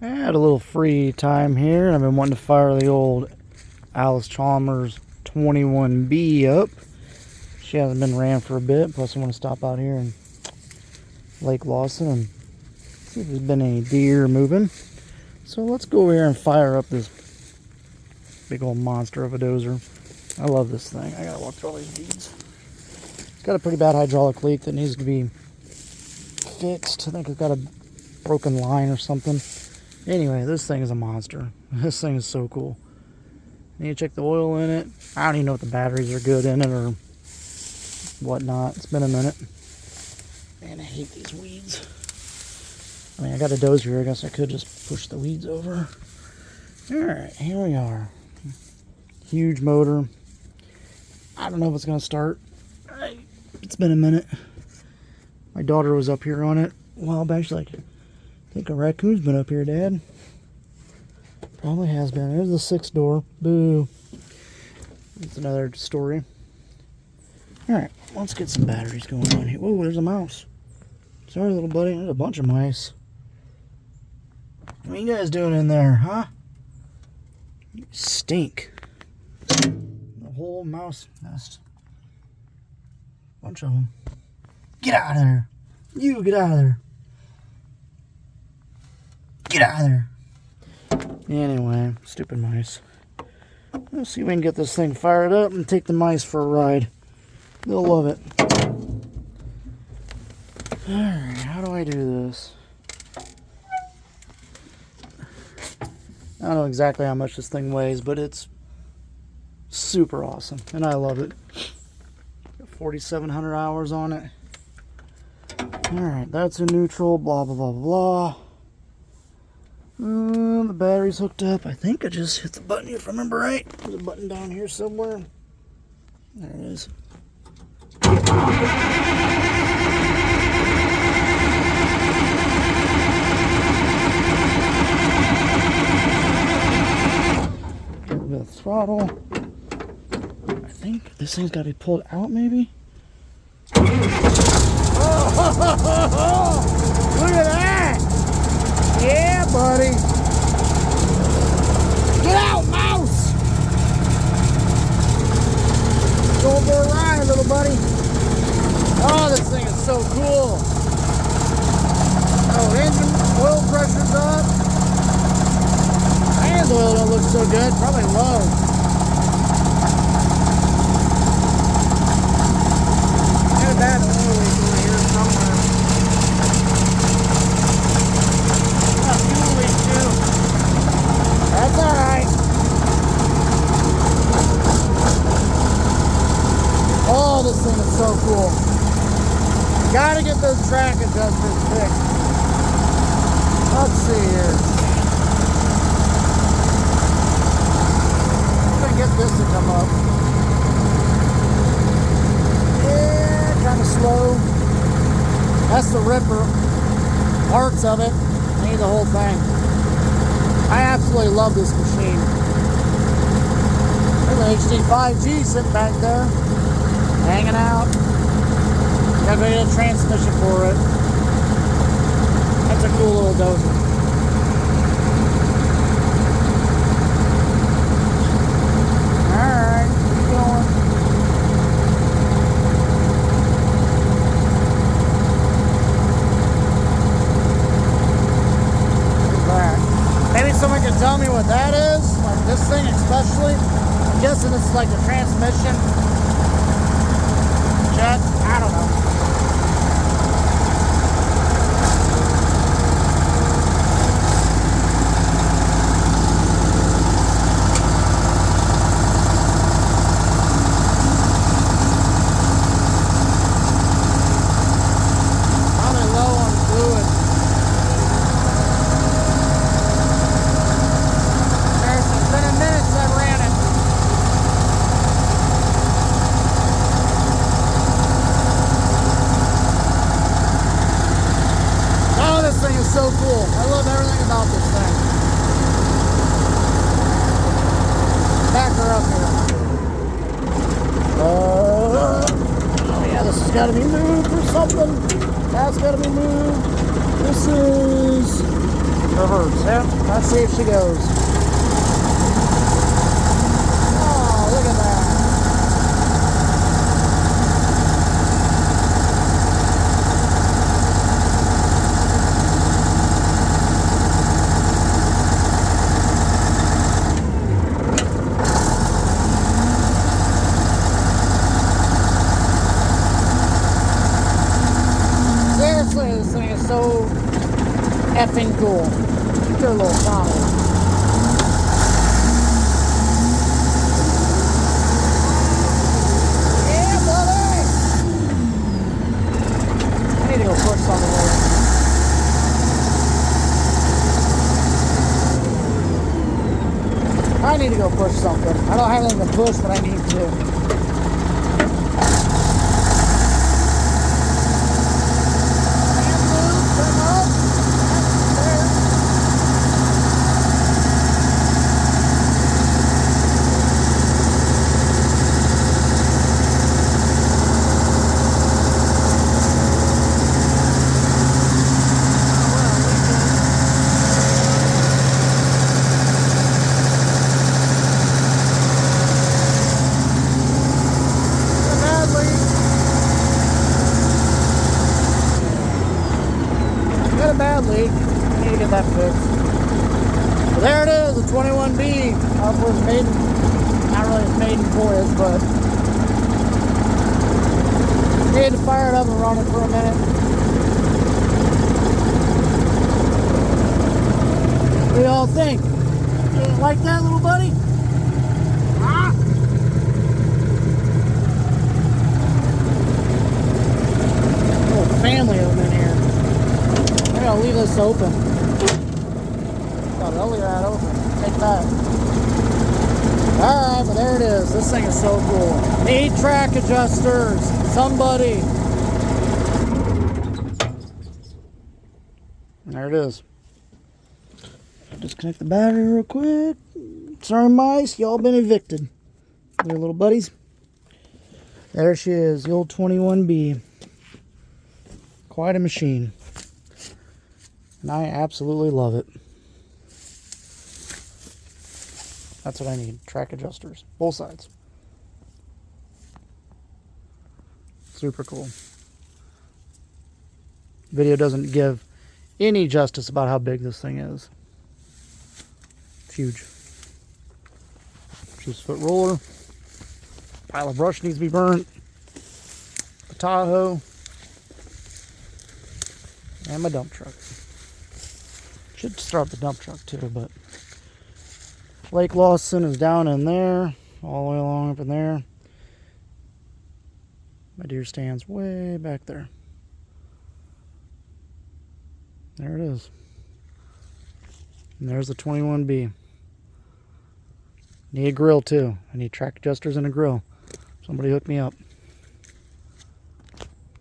I had a little free time here, and I've been wanting to fire the old Allis Chalmers 21B up. She hasn't been ran for a bit, plus I want to stop out here in Lake Lawson and see if there's been any deer moving. So let's go over here and fire up this big old monster of a dozer. I love this thing. I gotta walk through all these weeds. It's got a pretty bad hydraulic leak that needs to be fixed. I think it's got a broken line or something. Anyway, this thing is a monster. This thing is so cool. Need to check the oil in it. I don't even know if the batteries are good in it or whatnot. It's been a minute. Man, I hate these weeds. I mean, I got a dozer here. I guess I could just push the weeds over. Alright, here we are. Huge motor. I don't know if it's going to start. It's been a minute. My daughter was up here on it a while back. She's like, I think a raccoon's been up here, Dad. Probably has been. There's the 6th door. Boo. That's another story. Alright, let's get some batteries going on here. Whoa, there's a mouse. Sorry, little buddy. There's a bunch of mice. What are you guys doing in there, huh? You stink. The whole mouse nest. Bunch of them. Get out of there. You, get out of there. Get out of there. Anyway, stupid mice. Let's see if we can get this thing fired up and take the mice for a ride. They'll love it. Alright, how do I do this? I don't know exactly how much this thing weighs, but it's super awesome, and I love it. Got 4,700 hours on it. Alright, that's in neutral, blah, blah, blah, blah. The battery's hooked up. I think I just hit the button if I remember right. There's a button down here somewhere. There it is. Get a bit of throttle. I think this thing's got to be pulled out, maybe? Oh, look at that! Yeah, buddy! Get out, mouse! Go for a ride, little buddy. Oh, this thing is so cool. Oh, engine oil pressure's up. Man's oil don't look so good. Probably low. Got a bad oil leak over here somewhere. Got a fuel leak too. That's alright. Oh, this thing is so cool. Gotta get those track adjusters fixed. Let's see here. I'm gonna get this to come up. Yeah, kind of slow. That's the ripper. Parts of it. I need the whole thing. I absolutely love this machine. There's an HD 5G sitting back there, hanging out. Gotta go get a transmission for it. That's a cool little dozer. Alright, keep going. What's that? Maybe someone can tell me what that is? Like this thing especially? I'm guessing it's like a transmission jet. I don't know. So cool. I love everything about this thing. Back her up here. Oh yeah, this has got to be moved or something. That's got to be moved. This is reverse. works. Yep, let's see if she goes. Oh, look at that. Seriously, this thing is so effing cool. Look at her little throttle. Yeah, buddy! I need to go push something later. I need to go push something. I don't have anything to push, but I need to. Bad leak. I need to get that fixed. But there it is, the 21B. Off where it's maiden, not really its maiden voyage, but need to fire it up and run it for a minute. What do y'all think? You like that, little buddy? Ah! Little family of them in here. I'm gonna leave this open. I'll leave that open. Take that. Alright, but there it is. This thing is so cool. Need track adjusters. Somebody. There it is. Disconnect the battery real quick. Sorry, mice. Y'all been evicted. There, little buddies. There she is. The old 21B. Quite a machine. And I absolutely love it. That's what I need. Track adjusters. Both sides. Super cool. Video doesn't give any justice about how big this thing is. It's huge. Juice foot roller. Pile of brush needs to be burnt. A Tahoe. And my dump truck. Should start the dump truck too, but Lake Lawson is down in there, all the way along up in there. My deer stand's way back there. There it is. And there's the 21B. Need a grill too. I need track adjusters and a grill. Somebody hook me up.